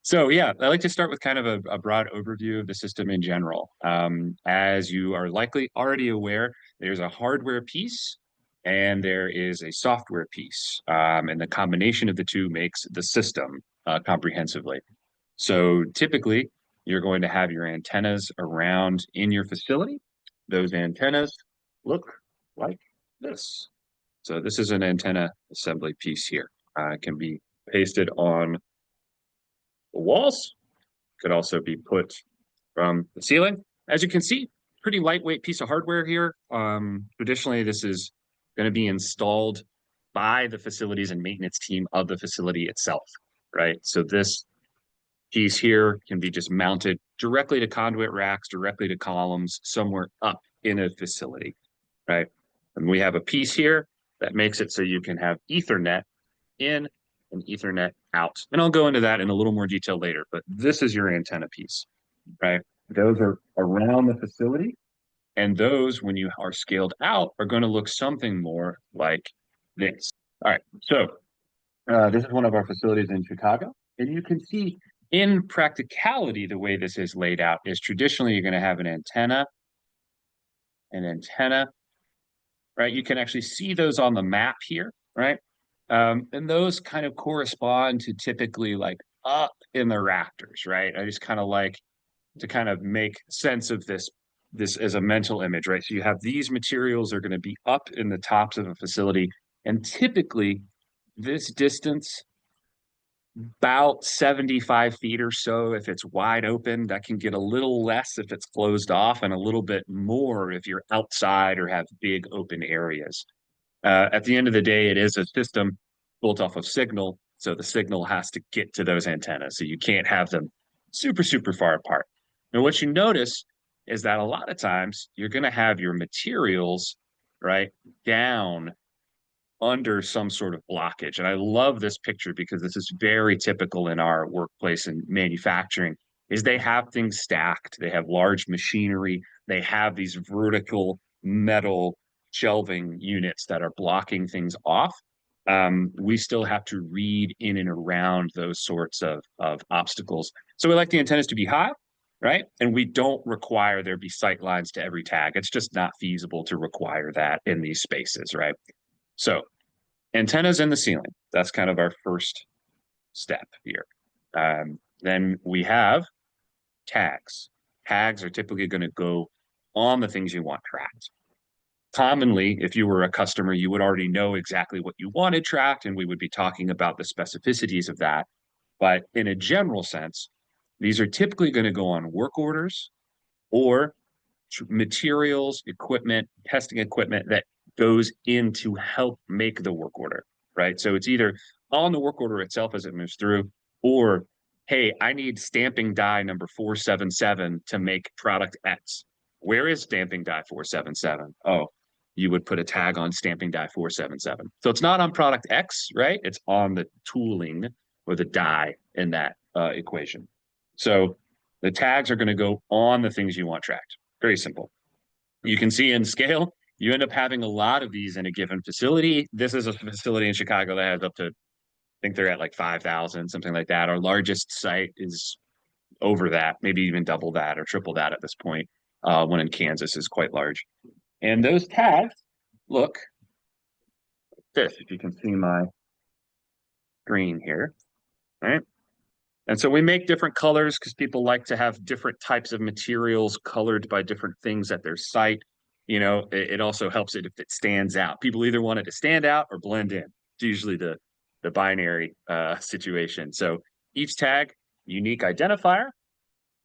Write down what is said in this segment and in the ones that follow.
So yeah, I like to start with kind of a broad overview of the system in general. As you are likely already aware, there's a hardware piece and there is a software piece, and the combination of the two makes the system comprehensively. So typically, you're going to have your antennas around in your facility. Those antennas look like this. So this is an antenna assembly piece here. It can be pasted on the walls, could also be put from the ceiling. As you can see, pretty lightweight piece of hardware here. Traditionally, this is going to be installed by the facilities and maintenance team of the facility itself, right? So this piece here can be just mounted directly to conduit racks, directly to columns, somewhere up in a facility, right? And we have a piece here that makes it so you can have Ethernet in and Ethernet out. And I'll go into that in a little more detail later, but this is your antenna piece, right? Those are around the facility. And those, when you are scaled out, are going to look something more like this. All right. So this is one of our facilities in Chicago. And you can see in practicality, the way this is laid out is traditionally you're going to have an antenna, right? You can actually see those on the map here, right? And those kind of correspond to typically like up in the rafters, right? I just kind of like to kind of make sense of this as a mental image, right? So you have these materials are going to be up in the tops of a facility, and typically this distance about 75 feet or so if it's wide open. That can get a little less if it's closed off, and a little bit more if you're outside or have big open areas. At the end of the day, it is a system built off of signal. So the signal has to get to those antennas. So you can't have them super, super far apart. And what you notice is that a lot of times you're going to have your materials, right, down under some sort of blockage. And I love this picture because this is very typical in our workplace and manufacturing is they have things stacked. They have large machinery. They have these vertical metal shelving units that are blocking things off. We still have to read in and around those sorts of obstacles. So we like the antennas to be high, right? And we don't require there be sight lines to every tag. It's just not feasible to require that in these spaces, right? So antennas in the ceiling. That's kind of our first step here. Then we have tags. Tags are typically going to go on the things you want tracked. Commonly, if you were a customer, you would already know exactly what you wanted tracked, and we would be talking about the specificities of that. But in a general sense, these are typically going to go on work orders or materials, equipment, testing equipment that goes in to help make the work order, right? So it's either on the work order itself as it moves through, or hey, I need stamping die number 477 to make product X. Where is stamping die 477? Oh, you would put a tag on stamping die 477. So it's not on product X, right? It's on the tooling or the die in that equation. So the tags are going to go on the things you want tracked. Very simple. You can see in scale, you end up having a lot of these in a given facility. This is a facility in Chicago that has up to, I think they're at like 5,000, something like that. Our largest site is over that, maybe even double that or triple that at this point. One in Kansas is quite large. And those tags look like this, if you can see my screen here, right? And so we make different colors because people like to have different types of materials colored by different things at their site. You know, it also helps it if it stands out. People either want it to stand out or blend in. It's usually the binary situation. So each tag, unique identifier,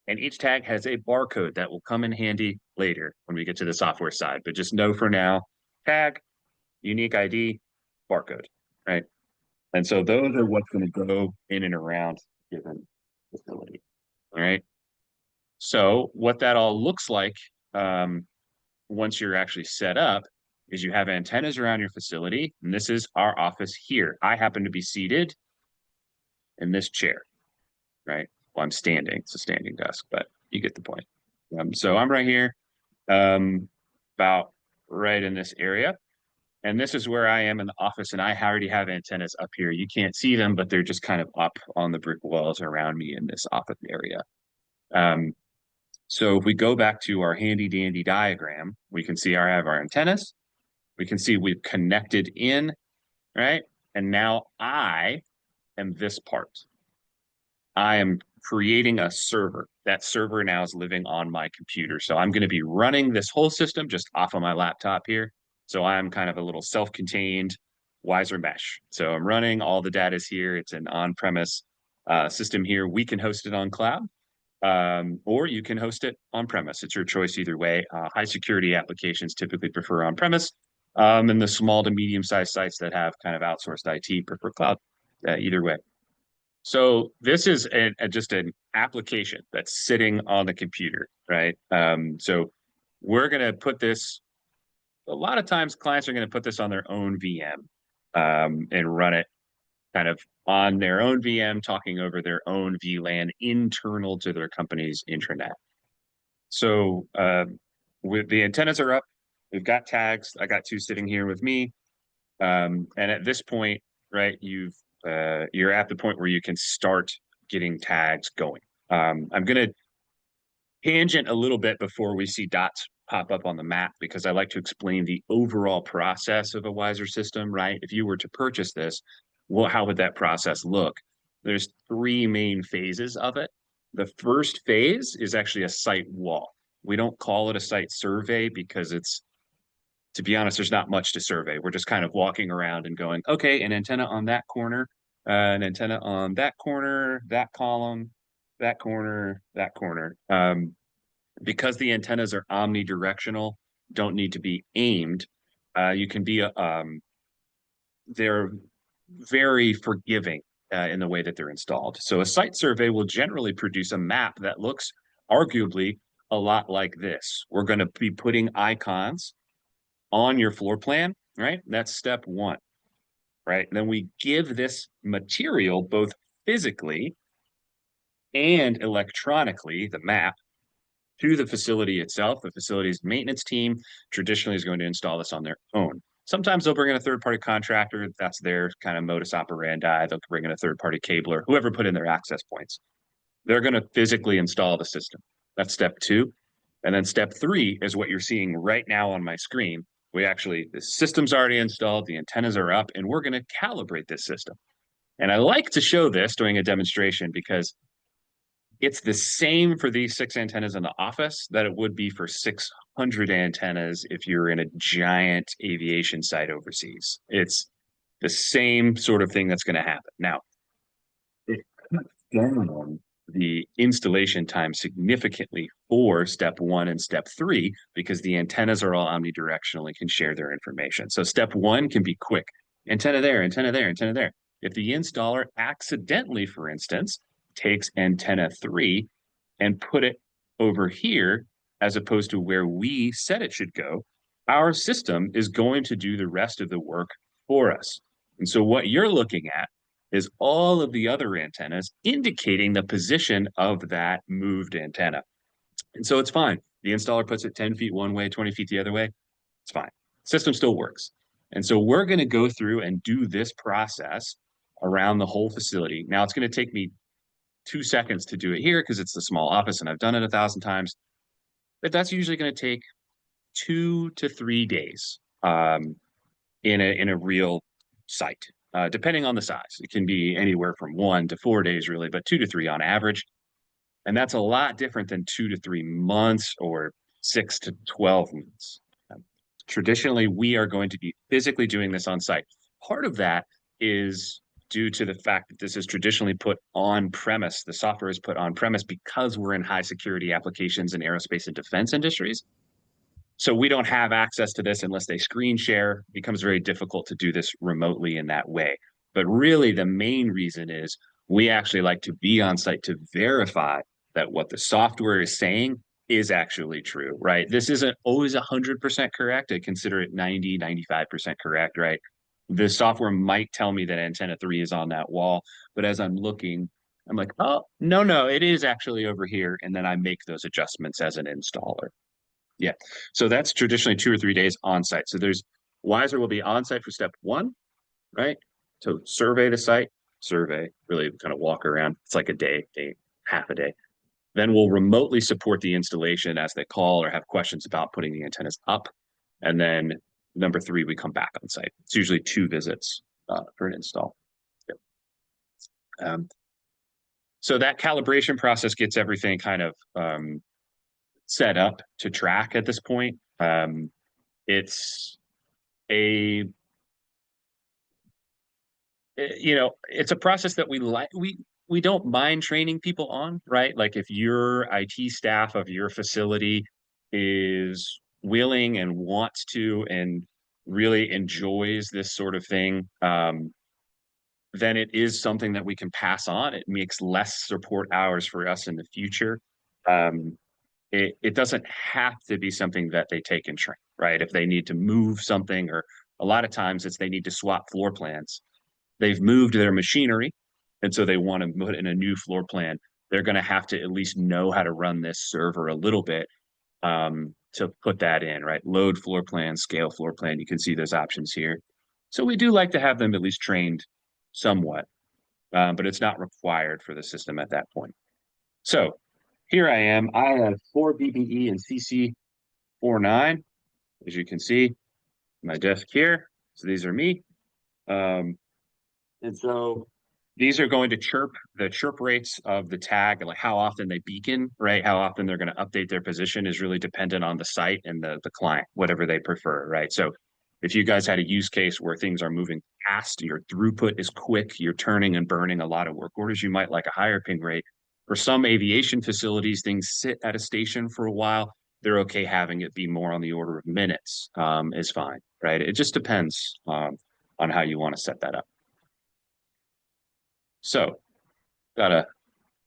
and each tag has a barcode that will come in handy later when we get to the software side. But just know for now, tag, unique ID, barcode, right? And so those are what's going to go in and around given facility. All right. So what that all looks like once you're actually set up is you have antennas around your facility, and this is our office here. I happen to be seated in this chair, right? Well, I'm standing. It's a standing desk, but you get the point. So I'm right here, about right in this area. And this is where I am in the office, and I already have antennas up here. You can't see them, but they're just kind of up on the brick walls around me in this office area. Um, so if we go back to our handy dandy diagram, we can see I have our antennas. We can see we've connected in, right? And now I am this part. I am creating a server. That server now is living on my computer. So I'm going to be running this whole system just off of my laptop here. So I'm kind of a little self-contained WISER mesh. So I'm running, all the data is here. It's an on-premise system here. We can host it on cloud, or you can host it on-premise. It's your choice either way. High security applications typically prefer on-premise, and the small to medium-sized sites that have kind of outsourced IT prefer cloud, either way. So this is just an application that's sitting on the computer, right? So we're going to put this, a lot of times clients are going to put this on their own VM and run it kind of on their own VM, talking over their own VLAN internal to their company's intranet. So with the antennas are up, we've got tags. I got two sitting here with me. And at this point, right, you're at the point where you can start getting tags going. I'm going to tangent a little bit before we see dots pop up on the map, because I like to explain the overall process of a WISER system, right? If you were to purchase this, well, how would that process look? There's three main phases of it. The first phase is actually a site walk. We don't call it a site survey because it's, to be honest, there's not much to survey. We're just kind of walking around and going, okay, an antenna on that corner, an antenna on that corner, that column, that corner, that corner. Because the antennas are omnidirectional, don't need to be aimed. You can be, they're very forgiving in the way that they're installed. So a site survey will generally produce a map that looks arguably a lot like this. We're going to be putting icons on your floor plan, right? That's step one, right? And then we give this material both physically and electronically, the map, to the facility itself. The facility's maintenance team traditionally is going to install this on their own. Sometimes they'll bring in a third-party contractor. That's their kind of modus operandi. They'll bring in a third-party cabler, whoever put in their access points. They're going to physically install the system. That's step two. And then step three is what you're seeing right now on my screen. The system's already installed, the antennas are up, and we're going to calibrate this system. And I like to show this during a demonstration because it's the same for these 6 antennas in the office that it would be for 600 antennas if you're in a giant aviation site overseas. It's the same sort of thing that's going to happen. Now, it cuts down the installation time significantly for step 1 and step 3 because the antennas are all omnidirectional and can share their information. So step 1 can be quick. Antenna there, antenna there, antenna there. If the installer accidentally, for instance, takes antenna 3 and put it over here as opposed to where we said it should go, our system is going to do the rest of the work for us. And so what you're looking at is all of the other antennas indicating the position of that moved antenna. And so it's fine. The installer puts it 10 feet one way, 20 feet the other way. It's fine. System still works. And so we're going to go through and do this process around the whole facility. Now it's going to take me 2 seconds to do it here because it's the small office and I've done it 1,000 times. But that's usually going to take 2 to 3 days in a real site, depending on the size. It can be anywhere from 1 to 4 days, really, but 2 to 3 on average. And that's a lot different than 2 to 3 months or 6 to 12 months. Traditionally, we are going to be physically doing this on site. Part of that is due to the fact that this is traditionally put on premise. The software is put on premise because we're in high security applications in aerospace and defense industries. So we don't have access to this unless they screen share. It becomes very difficult to do this remotely in that way. But really, the main reason is we actually like to be on site to verify that what the software is saying is actually true, right? This isn't always 100% correct. I consider it 90, 95% correct, right? The software might tell me that antenna 3 is on that wall, but as I'm looking, I'm like, oh, no, it is actually over here. And then I make those adjustments as an installer. Yeah. So that's traditionally 2 or 3 days on site. So there's WISER will be on site for step one, right? So survey the site, really kind of walk around. It's like a day, half a day. Then we'll remotely support the installation as they call or have questions about putting the antennas up. And then number three, we come back on site. It's usually 2 visits for an install. Yep. So that calibration process gets everything kind of set up to track at this point. It's a it's a process that we don't mind training people on, right? Like if your IT staff of your facility is willing and wants to and really enjoys this sort of thing, then it is something that we can pass on. It makes less support hours for us in the future. Um, it doesn't have to be something that they take and train, right? If they need to move something, or a lot of times it's they need to swap floor plans. They've moved their machinery, and so they want to put in a new floor plan. They're going to have to at least know how to run this server a little bit to put that in, right? Load floor plan, scale floor plan. You can see those options here. So we do like to have them at least trained somewhat, but it's not required for the system at that point. So here I am. I have 4 BBE and CC49, as you can see, my desk here. So these are me. And so these are going to the chirp rates of the tag, like how often they beacon, right? How often they're going to update their position is really dependent on the site and the client, whatever they prefer, right? So if you guys had a use case where things are moving fast, your throughput is quick, you're turning and burning a lot of work orders, you might like a higher ping rate. For some aviation facilities, things sit at a station for a while. They're okay having it be more on the order of minutes, is fine, right? It just depends on how you want to set that up. So, got a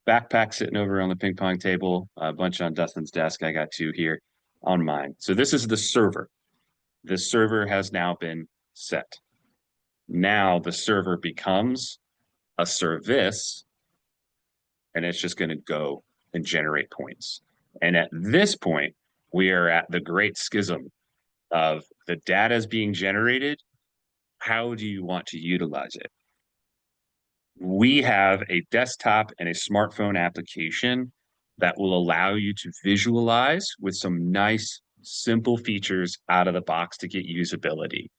backpack sitting over on the ping pong table, a bunch on Dustin's desk. I got 2 here on mine. So this is the server. This server has now been set. Now the server becomes a service, and it's just going to go and generate points. And at this point, we are at the great schism of the data is being generated. How do you want to utilize it? We have a desktop and a smartphone application that will allow you to visualize with some nice, simple features out of the box to get usability.